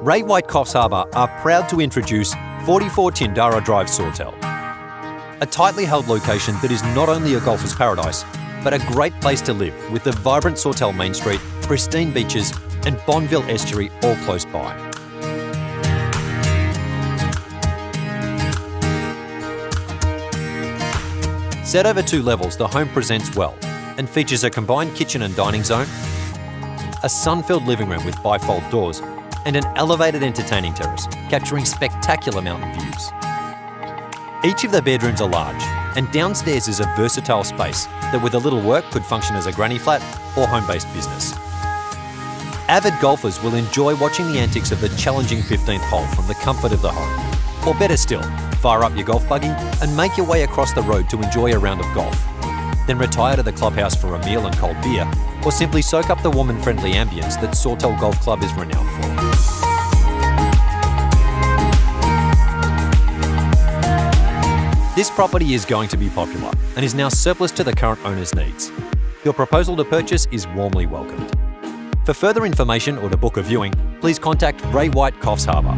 Ray White Coffs Harbour are proud to introduce 44 Tindara Drive, Sawtell. A tightly held location that is not only a golfer's paradise, but a great place to live with the vibrant Sawtell Main Street, pristine beaches and Bonneville Estuary all close by. Set over 2 levels, the home presents well and features a combined kitchen and dining zone, a sun-filled living room with bifold doors, and an elevated entertaining terrace capturing spectacular mountain views. Each of the bedrooms are large, and downstairs is a versatile space that with a little work could function as a granny flat or home-based business. Avid golfers will enjoy watching the antics of the challenging 15th hole from the comfort of the home. Or better still, fire up your golf buggy and make your way across the road to enjoy a round of golf. Then retire to the clubhouse for a meal and cold beer, or simply soak up the warm and friendly ambience that Sawtell Golf Club is renowned for. This property is going to be popular and is now surplus to the current owner's needs. Your proposal to purchase is warmly welcomed. For further information or to book a viewing, please contact Ray White Coffs Harbour.